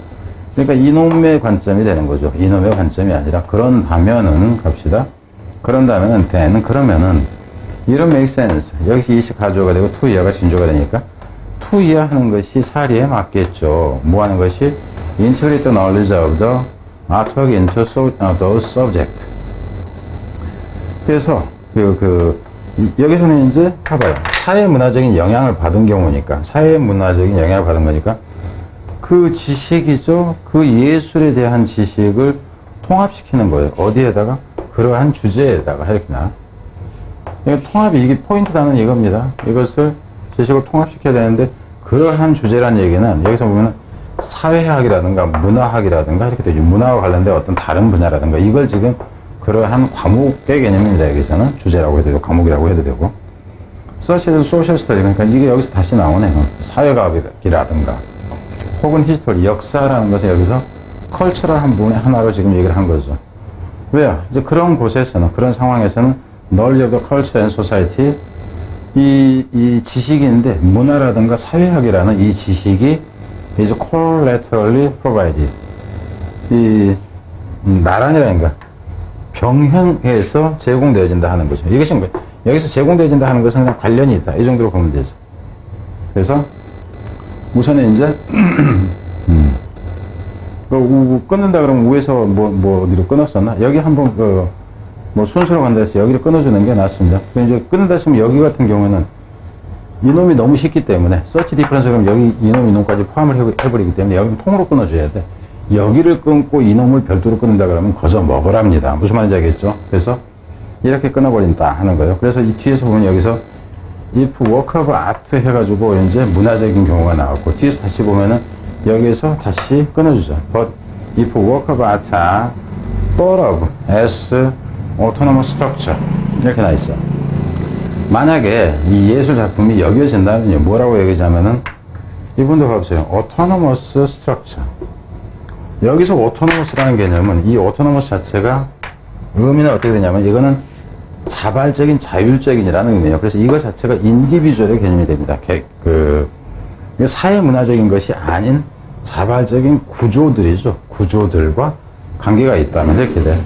A: 그러니까 이놈의 관점이 되는 거죠. 이놈의 관점이 아니라, 그런다면은 갑시다. 그런다면은 then, 그러면은 이런 make sense. 여기서 이시 가조가 되고 to 이하가 진조가 되니까 to 이하 하는 것이 사리에 맞겠죠. 뭐 하는 것이 integrate the knowledge of the artwork into those subject. 그래서 여기서는 이제 봐봐요. 사회 문화적인 영향을 받은 경우니까, 사회 문화적인 영향을 받은 거니까 그 지식이죠. 그 예술에 대한 지식을 통합시키는 거예요. 어디에다가? 그러한 주제에다가 이렇게나. 통합이, 이게 포인트라는 이겁니다. 이것을 지식을 통합시켜야 되는데, 그러한 주제란 얘기는 여기서 보면 사회학이라든가 문화학이라든가 이렇게 되죠. 문화와 관련된 어떤 다른 분야라든가, 이걸 지금 그러한 과목의 개념입니다. 여기서는 주제라고 해도 되고 과목이라고 해도 되고. Such as social study, 그러니까 이게 여기서 다시 나오네요. 사회과학이라든가 혹은 히스토리, 역사라는 것은 여기서 컬처럴한 부분의 하나로 지금 얘기를 한 거죠. 왜요? 이제 그런 곳에서는, 그런 상황에서는 knowledge of the culture and society, 이 지식인데 문화라든가 사회학이라는 이 지식이 is collaterally provided. 나란히라니까 병행해서 제공되어진다 하는 거죠. 이것이 뭐, 여기서 제공되어진다 하는 것은 그냥 관련이 있다. 이 정도로 보면 되죠. 그래서 우선은 이제 끊는다 그러면 위에서 어디로 끊었었나? 여기 한번 순서로 간다 해서 여기를 끊어주는 게 낫습니다. 이제 끊는다 했으면 여기 같은 경우는 이놈이 너무 쉽기 때문에 서치 디퍼런스 그럼 여기 이놈까지 포함을 해버리기 때문에 여기는 통으로 끊어줘야 돼. 여기를 끊고 이놈을 별도로 끊는다 그러면 거저 먹으랍니다. 무슨 말인지 알겠죠? 그래서 이렇게 끊어버린다 하는 거예요. 그래서 이 뒤에서 보면 여기서 if work of art 해가지고 이제 문화적인 경우가 나왔고, 뒤에서 다시 보면은 여기에서 다시 끊어주죠. But if work of art are thought of as autonomous structure 이렇게 나 있어. 만약에 이 예술 작품이 여겨진다면요, 뭐라고 여기자면은 이분도 봐보세요. autonomous structure. 여기서 autonomous라는 개념은, 이 autonomous 자체가 의미는 어떻게 되냐면 이거는 자발적인, 자율적인이라는 의미예요. 그래서 이것 자체가 인디비주얼의 개념이 됩니다. 사회 문화적인 것이 아닌 자발적인 구조들이죠. 구조들과 관계가 있다면 이렇게 돼.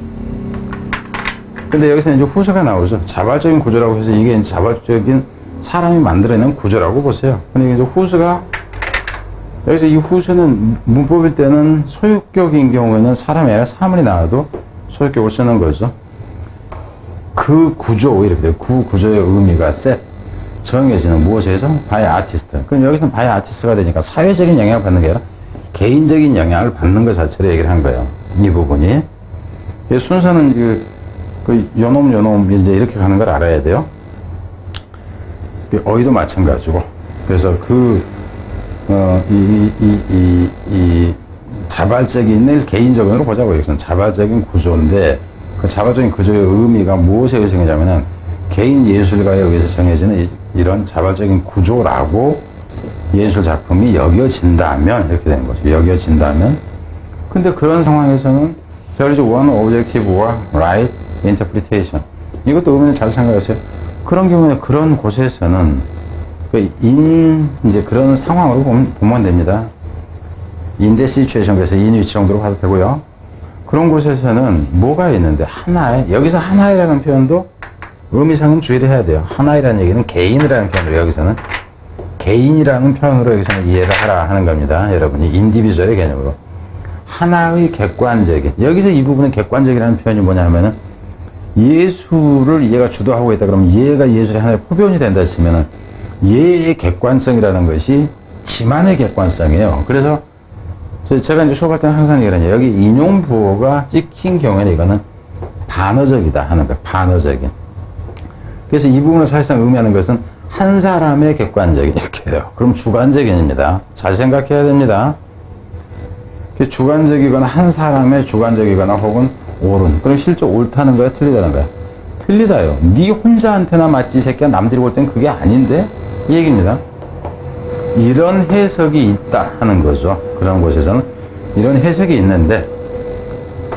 A: 근데 여기서 이제 후수가 나오죠. 자발적인 구조라고 해서 이게 이제 자발적인 사람이 만들어낸 구조라고 보세요. 근데 이제 후수가, 여기서 이 후수는 문법일 때는 소유격인 경우에는 사람이 아니라 사물이 나와도 소유격을 쓰는 거죠. 그 구조, 이렇게 돼요. 그 구조의 의미가 정해지는 무엇에서? by artist. 그럼 여기서는 by artist가 되니까 사회적인 영향을 받는 게 아니라 개인적인 영향을 받는 것 자체로 얘기를 한 거예요. 이 부분이. 순서는 요놈 이제 이렇게 가는 걸 알아야 돼요. 어휘도 마찬가지고. 그래서 자발적인 일 개인적으로 보자고. 여기서는 자발적인 구조인데, 그 자발적인 구조의 의미가 무엇에 의해서 정해지냐면은 개인 예술가에 의해서 정해지는 이런 자발적인 구조라고 예술 작품이 여겨진다면 이렇게 되는 거죠. 여겨진다면. 근데 그런 상황에서는 there is one objective와 right interpretation. 이것도 의미는 잘 생각하세요. 그런 경우에 그런 곳에서는 이제 그런 상황으로 보면 됩니다. in the situation, 그래서 in which 정도로 봐도 되고요. 그런 곳에서는 뭐가 있는데, 하나의, 여기서 하나이라는 표현도 의미상은 주의를 해야 돼요. 하나이라는 얘기는 개인이라는 표현으로, 여기서는 개인이라는 표현으로 여기서는 이해를 하라 하는 겁니다. 여러분이 인디비주얼의 개념으로. 하나의 객관적인, 여기서 이 부분은 객관적이라는 표현이 뭐냐 하면은 예술을 얘가 주도하고 있다 그러면 얘가 예술의 하나의 포변이 된다 했으면은 얘의 객관성이라는 것이 지만의 객관성이에요. 그래서 제가 이제 수업할 때는 항상 얘기하는, 여기 인용부호가 찍힌 경우에는 이거는 반어적이다 하는 거예요. 반어적인. 그래서 이 부분을 사실상 의미하는 것은 한 사람의 객관적인, 이렇게 해요. 그럼 주관적인입니다. 잘 생각해야 됩니다. 주관적이거나 한 사람의 주관적이거나 혹은 옳은. 그럼 실제 옳다는 거야, 틀리다는 거야? 틀리다요. 네 혼자한테나 맞지, 새끼야. 남들이 볼 땐 그게 아닌데? 이 얘기입니다. 이런 해석이 있다 하는 거죠. 그런 곳에서는 이런 해석이 있는데,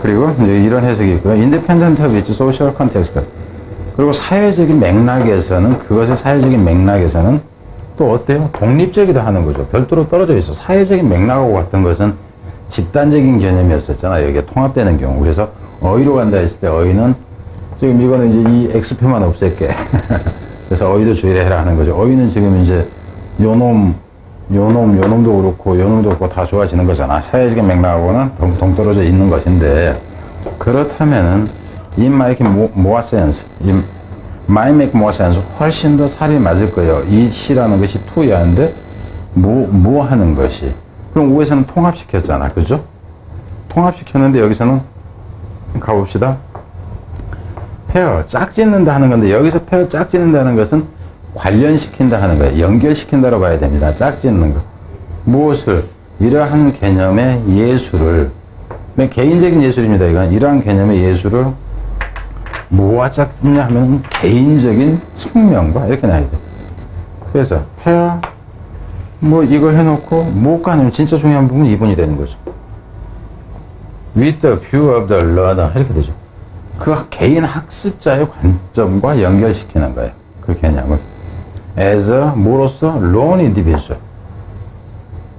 A: 그리고 이제 이런 해석이 있고요. independent of its social context. 그리고 사회적인 맥락에서는, 그것의 사회적인 맥락에서는 또 어때요? 독립적이도 하는 거죠. 별도로 떨어져 있어. 사회적인 맥락하고 같은 것은 집단적인 개념이었었잖아. 여기에 통합되는 경우. 그래서 어휘로 간다 했을 때 어휘는 지금 이거는 이제 이 X표만 없앨게. 그래서 어휘도 주의를 해라 하는 거죠. 어휘는 지금 이제 요놈도 그렇고 다 좋아지는 거잖아. 사회적인 맥락하고는 동떨어져 있는 것인데, 그렇다면은 it might make more sense. might make more sense. 훨씬 더 살이 맞을 거예요. 이 시라는 것이 투야인데 뭐 하는 것이. 그럼 우에서는 통합시켰잖아. 그죠? 통합시켰는데 여기서는 가봅시다. 페어, 짝짓는다 하는 건데, 여기서 페어 짝짓는다는 것은 관련시킨다 하는 거예요. 연결시킨다로 봐야 됩니다. 짝짓는 거. 무엇을? 이러한 개념의 예술을, 개인적인 예술입니다. 이건 이러한 개념의 예술을 뭐와 짝짓냐 하면 개인적인 숙명과 이렇게 나야 돼. 그래서 페어, 이걸 해놓고 뭐가 아니면 진짜 중요한 부분은 2번이 되는 거죠. With the view of the learner 이렇게 되죠. 그 개인 학습자의 관점과 연결시키는 거예요. 그 개념을. As a, 뭐로서? lone individual.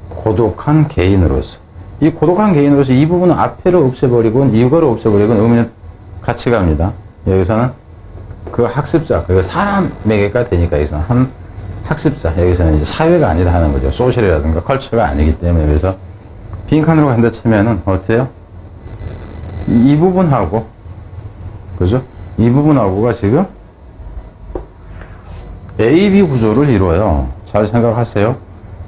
A: 고독한 개인으로서. 이 고독한 개인으로서 이 부분은 앞에를 없애버리고 이거를 없애버리고 의미는 같이 갑니다. 여기서는 그 학습자, 그 사람에게가 되니까 여기서는 한 학습자, 여기서는 이제 사회가 아니다 하는 거죠. 소셜이라든가 컬처가 아니기 때문에. 그래서 빈칸으로 간다 치면은 어때요? 이 부분하고, 그죠? 이 부분하고가 지금 A-B 구조를 이루어요. 잘 생각하세요.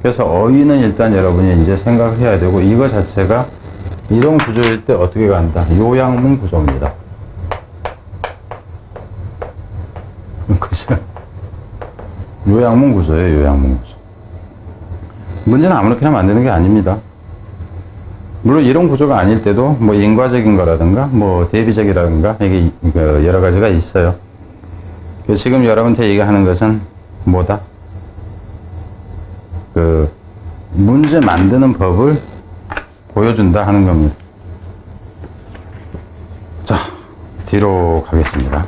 A: 그래서 어휘는 일단 여러분이 이제 생각을 해야 되고, 이거 자체가 이런 구조일 때 어떻게 간다? 요양문 구조입니다. 그죠? 요양문 구조예요, 요양문 구조. 문제는 아무렇게나 만드는 게 아닙니다. 물론 이런 구조가 아닐 때도 인과적인 거라든가 대비적이라든가 이게 여러 가지가 있어요. 지금 여러분한테 얘기하는 것은 뭐다? 그 문제 만드는 법을 보여준다 하는 겁니다. 자, 뒤로 가겠습니다.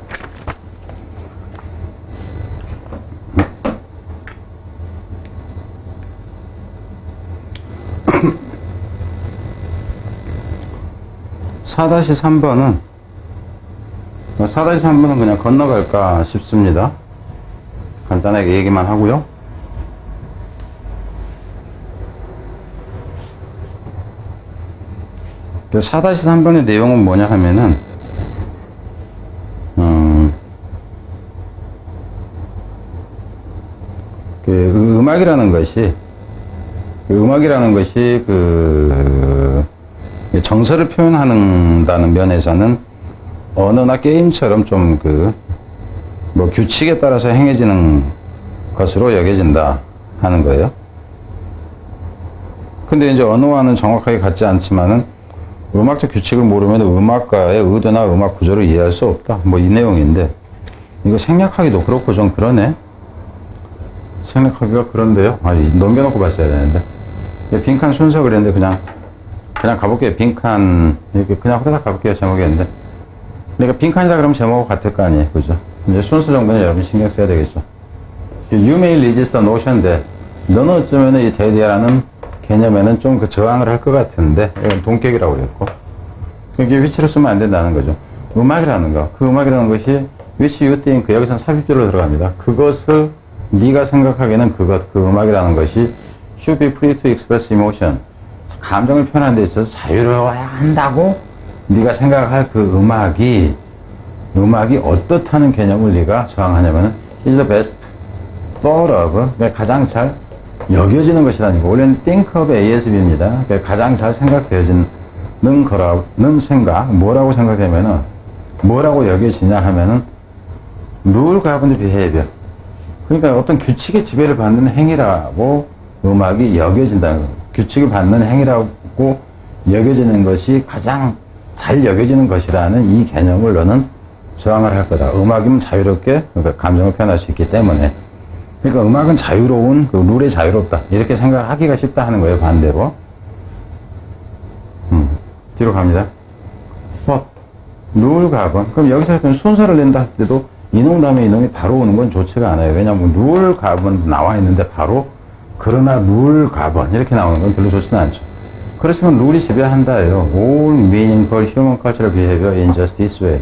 A: (4-3번은) 4-3번은 그냥 건너갈까 싶습니다. 간단하게 얘기만 하고요. 그 4-3번의 내용은 뭐냐 하면은, 음악이라는 것이 정서를 표현한다는 면에서는 언어나 게임처럼 좀 규칙에 따라서 행해지는 것으로 여겨진다 하는 거예요. 근데 이제 언어와는 정확하게 같지 않지만은 음악적 규칙을 모르면 음악가의 의도나 음악 구조를 이해할 수 없다. 이 내용인데, 이거 생략하기도 그렇고 좀 그러네. 생략하기가 그런데요. 넘겨놓고 봤어야 되는데. 빈칸 순서 그랬는데 그냥 가볼게요. 빈칸, 이렇게 그냥 후다닥 가볼게요. 제목이었는데. 그러니까 빈칸이다 그러면 제목하고 같을 거 아니에요. 그죠? 이제 순서 정도는 여러분 신경 써야 되겠죠. You may resist the notion that, 너는 어쩌면 이 대대라는 개념에는 좀 저항을 할 것 같은데, 이건 동격이라고 그랬고. 이게 위치로 쓰면 안 된다는 거죠. 음악이라는 거. 그 음악이라는 것이, which you think, 여기서는 삽입절로 들어갑니다. 그것을 네가 생각하기에는 그 음악이라는 것이 should be free to express emotion. 감정을 표현하는 데 있어서 자유로워야 한다고 네가 생각할 그 음악이 어떻다는 개념을 네가 저항하냐면은 is the best thought of, 그러니까 가장 잘 여겨지는 것이라는 거. 원래는 think of ASB입니다. 그러니까 가장 잘 생각되어지는 거라는 생각. 뭐라고 생각되면은, 뭐라고 여겨지냐 하면은 rule governed behavior. 그러니까 어떤 규칙의 지배를 받는 행위라고 음악이 여겨진다는 거예요. 규칙을 받는 행위라고 여겨지는 것이 가장 잘 여겨지는 것이라는 이 개념을 너는 저항을 할 거다. 음악이면 자유롭게 감정을 표현할 수 있기 때문에. 그러니까 음악은 자유로운, 룰에 자유롭다. 이렇게 생각을 하기가 쉽다 하는 거예요, 반대로. 뒤로 갑니다. 룰 가번. 그럼 여기서 어떤 순서를 낸다 할 때도 이놈 다음에 이놈이 바로 오는 건 좋지가 않아요. 왜냐하면 룰 값은 나와 있는데 바로 그러나 룰 값은 이렇게 나오는 건 별로 좋지는 않죠. 그렇지만 룰이 지배한다예요. All meaningful human cultural behavior in just this way.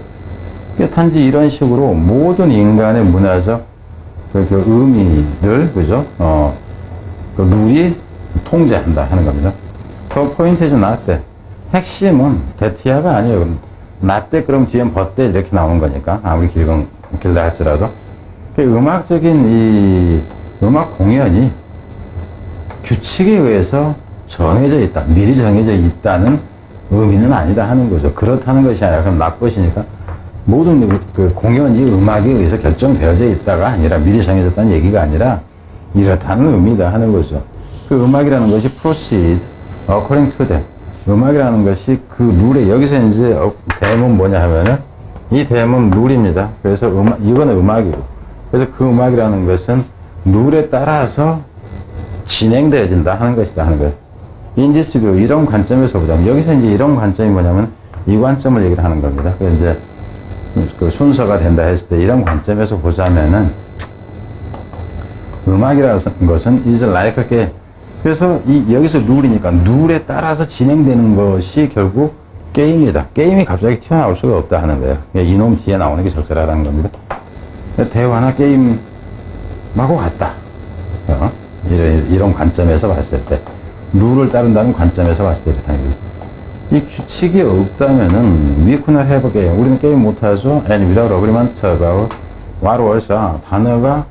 A: 단지 이런 식으로 모든 인간의 문화적 그 의미를 그죠? 그 룰이 통제한다 하는 겁니다. The point is not that. 핵심은 that야가 아니에요. not that 그럼 뒤엔 but that 이렇게 나오는 거니까 아무리 길다 할지라도 음악적인 이 음악 공연이 규칙에 의해서 정해져 있다, 미리 정해져 있다는 의미는 아니다 하는 거죠. 그렇다는 것이 아니라 그럼 나쁘시니까 모든 그 공연이 음악에 의해서 결정되어져 있다가 아니라 미리 정해졌다는 얘기가 아니라 이렇다는 의미다 하는 거죠. 그 음악이라는 것이 proceed according to that. 음악이라는 것이 그 룰에 여기서 이제 대문 뭐냐 하면은 이 대문 룰입니다. 그래서 이거는 음악이고 그래서 그 음악이라는 것은 룰에 따라서 진행되어진다 하는 것이다 하는 거예요. 인디스 뷰 이런 관점에서 보자면 여기서 이제 이런 관점이 뭐냐면 이 관점을 얘기를 하는 겁니다. 그래서 이제 그 순서가 된다 했을 때 이런 관점에서 보자면은 음악이라는 것은 is like a game. 그래서 여기서 룰이니까 룰에 따라서 진행되는 것이 결국 게임이다. 게임이 갑자기 튀어나올 수가 없다 하는 거예요. 이놈 뒤에 나오는 게 적절하다는 겁니다. 대화나 게임하고 같다. 이런 관점에서 봤을 때 룰을 따른다는 관점에서 봤을 때 이렇다는 거예요. 이 규칙이 없다면은 we could not have a game. 우리는 게임 못하죠. And without agreement about what was 단어가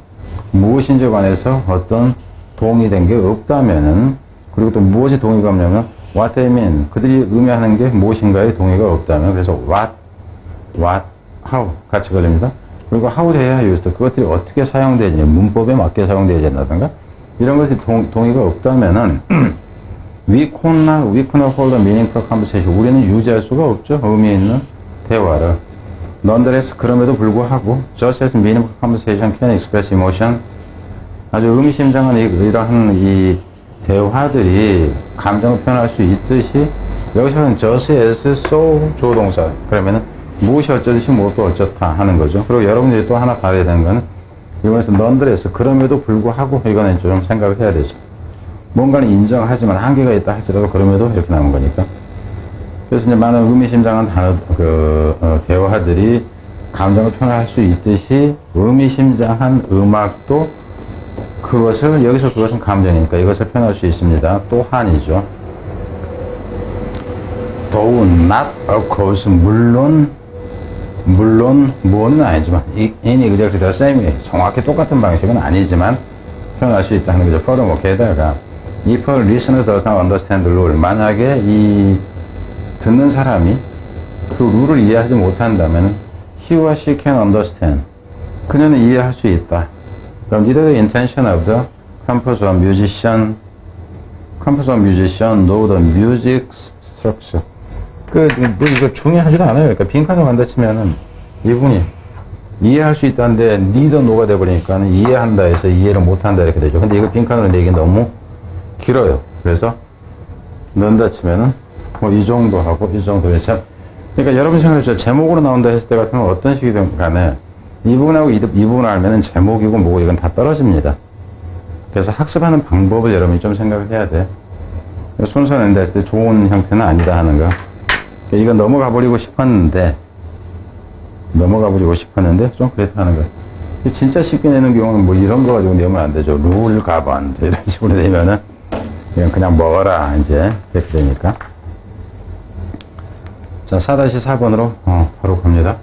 A: 무엇인지에 관해서 어떤 동의된 게 없다면은 그리고 또 무엇이 동의가 없냐면 what they mean. 그들이 의미하는 게 무엇인가에 동의가 없다면 그래서 what, how 같이 걸립니다. 그리고 how they are used. 그것들이 어떻게 사용되지 문법에 맞게 사용되어야 된다든가 이런 것이 동의가 없다면은 we could not hold a meaningful conversation. 우리는 유지할 수가 없죠. 의미 있는 대화를. Nonetheless, 그럼에도 불구하고, just as meaningful conversation can express emotion. 아주 의미심장한 이러한 이 대화들이 감정을 표현할 수 있듯이, 여기서는 just as so 조동사. 그러면은 무엇이 어쩌듯이 무엇도 어쩌다 하는 거죠. 그리고 여러분들이 또 하나 봐야 되는 거는, 이번에서 nonetheless, 그럼에도 불구하고, 이거는 좀 생각을 해야 되죠. 뭔가는 인정하지만 한계가 있다 할지라도 그럼에도 이렇게 나온 거니까. 그래서 이제 많은 의미심장한 단어, 대화들이 감정을 표현할 수 있듯이 의미심장한 음악도 여기서 그것은 감정이니까 이것을 표현할 수 있습니다. 또한이죠. though not of course, 물론, 뭐는 아니지만, in exactly the same way, 정확히 똑같은 방식은 아니지만 표현할 수 있다는 거죠. furthermore, 게다가, if a listener does not understand the rule, 만약에 이 듣는 사람이 그 룰을 이해하지 못한다면 he or she can understand. 그녀는 이해할 수 있다. 그럼 neither the intention of the composer or musician know the music structure. 이거 중요하지도 않아요. 그러니까 빈칸을 간다 치면은 이분이 이해할 수 있다는데 neither know가 돼버리니까 이해한다 해서 이해를 못한다 이렇게 되죠. 근데 이거 빈칸으로 내기 너무 길어요. 그래서 넣는다 치면은 뭐 이 정도 하고 이 정도. 그러니까 여러분 생각해보세요. 제목으로 나온다 했을 때 같으면 어떤 식이든 간에 이 부분하고 이 부분을 알면은 제목이고 뭐고 이건 다 떨어집니다. 그래서 학습하는 방법을 여러분이 좀 생각을 해야 돼. 순서 낸다 했을 때 좋은 형태는 아니다 하는 거. 그러니까 이건 넘어가 버리고 싶었는데 좀 그랬다는 거예요. 진짜 쉽게 내는 경우는 뭐 이런 거 가지고 내면 안 되죠. 룰 가반 이런 식으로 내면은 그냥 먹어라 이제 이렇게 되니까. 자, 4-4번으로 바로 갑니다.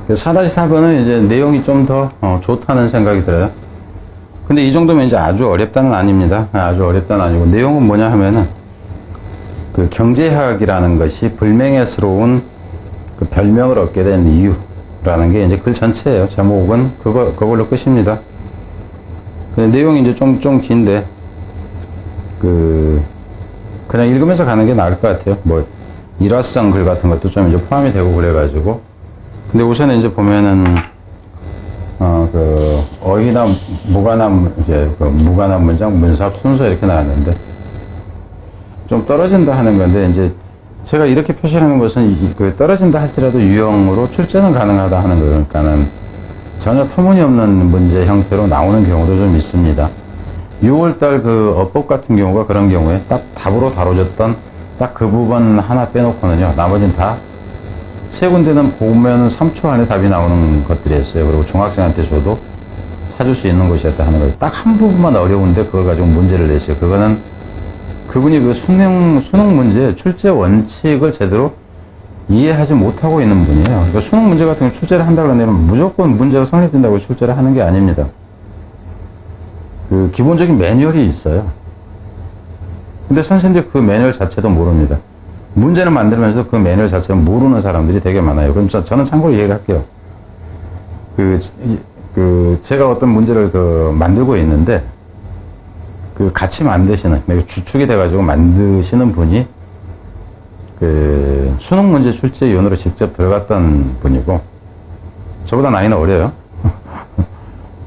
A: 그 4-4번은 이제 내용이 좀 더 좋다는 생각이 들어요. 근데 이 정도면 이제 아주 어렵다는 아닙니다. 아주 어렵다는 아니고 내용은 뭐냐 하면은 그 경제학이라는 것이 불명예스러운 그 별명을 얻게 된 이유라는 게 이제 글 전체예요. 제목은 그걸로 끝입니다. 근데 내용이 이제 좀 긴데 그냥 읽으면서 가는 게 나을 것 같아요. 뭐 일화성 글 같은 것도 좀 이제 포함이 되고 그래가지고. 근데 우선 이제 보면은 어휘나 무관한, 이제, 무관한 문장, 문삽 순서 이렇게 나왔는데, 좀 떨어진다 하는 건데, 이제, 제가 이렇게 표시하는 것은, 떨어진다 할지라도 유형으로 출제는 가능하다 하는 거예요. 그러니까는, 전혀 터무니없는 문제 형태로 나오는 경우도 좀 있습니다. 6월달 어법 같은 경우가 그런 경우에 딱 답으로 다뤄졌던 딱 그 부분 하나 빼놓고는요, 나머지는 다 세 군데는 보면 3초 안에 답이 나오는 것들이었어요. 그리고 중학생한테 줘도 찾을 수 있는 것이었다 하는 거예요. 딱 한 부분만 어려운데 그걸 가지고 문제를 냈어요. 그거는 그분이 수능 문제 출제 원칙을 제대로 이해하지 못하고 있는 분이에요. 그러니까 수능 문제 같은 거 출제를 한다고 하면 무조건 문제가 성립된다고 출제를 하는 게 아닙니다. 기본적인 매뉴얼이 있어요. 근데 선생님들 그 매뉴얼 자체도 모릅니다. 문제는 만들면서 그 매뉴얼 자체를 모르는 사람들이 되게 많아요. 그럼 저는 참고로 얘기를 할게요. 제가 어떤 문제를 만들고 있는데, 같이 만드시는, 주축이 돼가지고 만드시는 분이, 수능 문제 출제위원으로 직접 들어갔던 분이고, 저보다 나이는 어려요.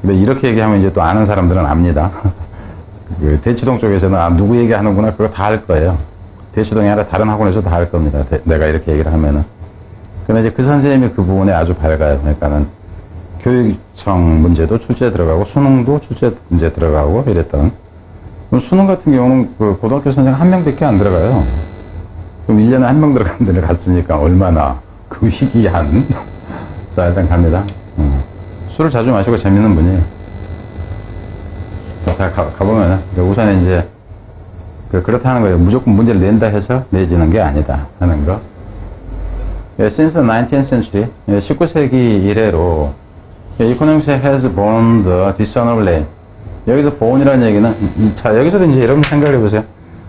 A: 근데 이렇게 얘기하면 이제 또 아는 사람들은 압니다. 대치동 쪽에서는, 누구 얘기하는구나, 그거 다 할 거예요. 대치동이 아니라 다른 학원에서 다 할 겁니다. 내가 이렇게 얘기를 하면은. 근데 이제 그 선생님이 그 부분에 아주 밝아요. 그러니까는, 교육청 문제도 출제에 들어가고, 수능도 출제에 이제 들어가고, 이랬던. 그럼 수능 같은 경우는 고등학교 선생 한 명밖에 안 들어가요. 그럼 1년에 한 명 들어가는 데를 갔으니까 얼마나 희귀한. 자, 일단 갑니다. 술을 자주 마시고 재밌는 분이에요. 자, 가보면은, 우선 이제, 그렇다는 거예요. 무조건 문제를 낸다 해서 내지는 게 아니다 하는 거. Since the 19th century, 19세기 이래로, economics has borne the dishonorable name. 여기서 born이라는 얘기는, 자, 여기서도 이제 여러분 생각해 보세요.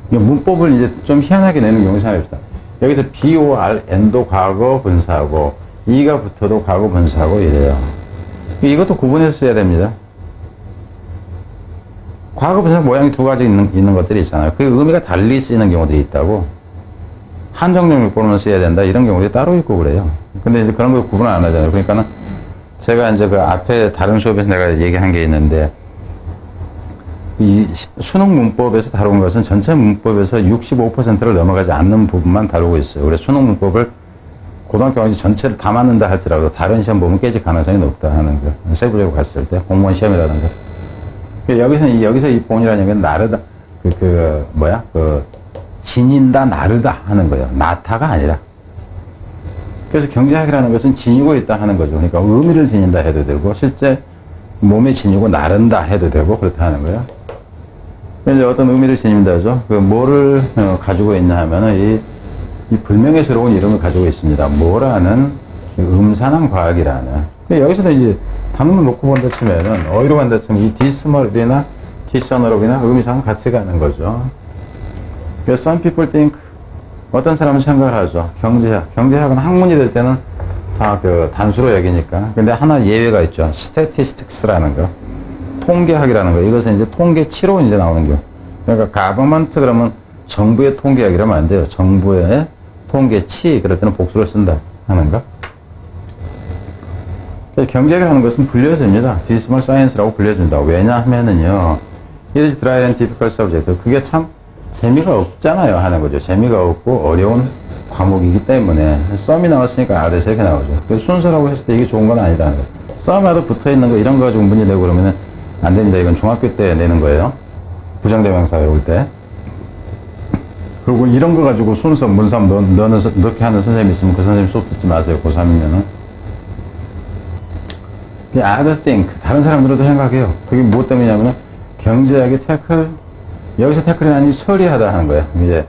A: 문법을 이제 좀 희한하게 내는 경우 생각해 봅시다. 여기서 BOR, N도 과거 분사하고, E가 붙어도 과거 분사하고 이래요. 이것도 구분해서 써야 됩니다. 과거 분사 모양이 두 가지 있는 것들이 있잖아요. 그 의미가 달리 쓰이는 경우들이 있다고. 한정용육본으로 써야 된다. 이런 경우들이 따로 있고 그래요. 근데 이제 그런 거 구분을 안 하잖아요. 그러니까는 제가 이제 앞에 다른 수업에서 내가 얘기한 게 있는데, 이 수능 문법에서 다룬 것은 전체 문법에서 65%를 넘어가지 않는 부분만 다루고 있어요. 그래서 수능 문법을 고등학교 강의 전체를 다 맞는다 할지라도 다른 시험 보면 깨질 가능성이 높다 하는 거. 세부적으로 갔을 때, 공무원 시험이라든가. 여기서 이 본이라는 얘기는 나르다, 지닌다, 나르다 하는 거예요. 나타가 아니라. 그래서 경제학이라는 것은 지니고 있다 하는 거죠. 그러니까 의미를 지닌다 해도 되고, 실제 몸에 지니고 나른다 해도 되고, 그렇다 하는 거예요. 이제 어떤 의미를 지닌다죠. 뭐를 가지고 있냐 하면은, 이 불명예스러운 이름을 가지고 있습니다. 뭐라는 음산한 과학이라는. 여기서도 이제 단문을 놓고 본다 치면은, 어휘로 간다 치면 이 디스멀이나 디셔너럽이나 의미상은 같이 가는 거죠. 그래서 some people think, 어떤 사람은 생각을 하죠. 경제학은 학문이 될 때는 다 단수로 여기니까. 근데 하나 예외가 있죠. statistics라는 거. 통계학이라는 거. 이것은 이제 통계치로 이제 나오는 거. 그러니까 government 그러면 정부의 통계학이라면 안 돼요. 정부의 통계치, 그럴 때는 복수를 쓴다 하는 거. 경제학이라는 것은 분류해집니다. 디스멀 사이언스라고 분류해준다. 왜냐하면은요, it is dry and difficult subject. 그게 참 재미가 없잖아요 하는 거죠. 재미가 없고 어려운 과목이기 때문에. 썸이 나왔으니까 아래서 이렇게 나오죠. 그 순서라고 했을 때 이게 좋은 건 아니다 하는 거예요. 썸에도 붙어 있는 거 이런 거 가지고 문제 내고 그러면은 안 됩니다. 이건 중학교 때 내는 거예요. 부정대명사 외울 때. 그리고 이런 거 가지고 순서 문삽 넣게 하는 선생님이 있으면 그 선생님 수업 듣지 마세요. 고3이면은. others think, 다른 사람들도 생각해요. 그게 무엇 때문이냐면 경제학의 태클, 여기서 태클이 아니라 처리하다 하는 거예요. 이제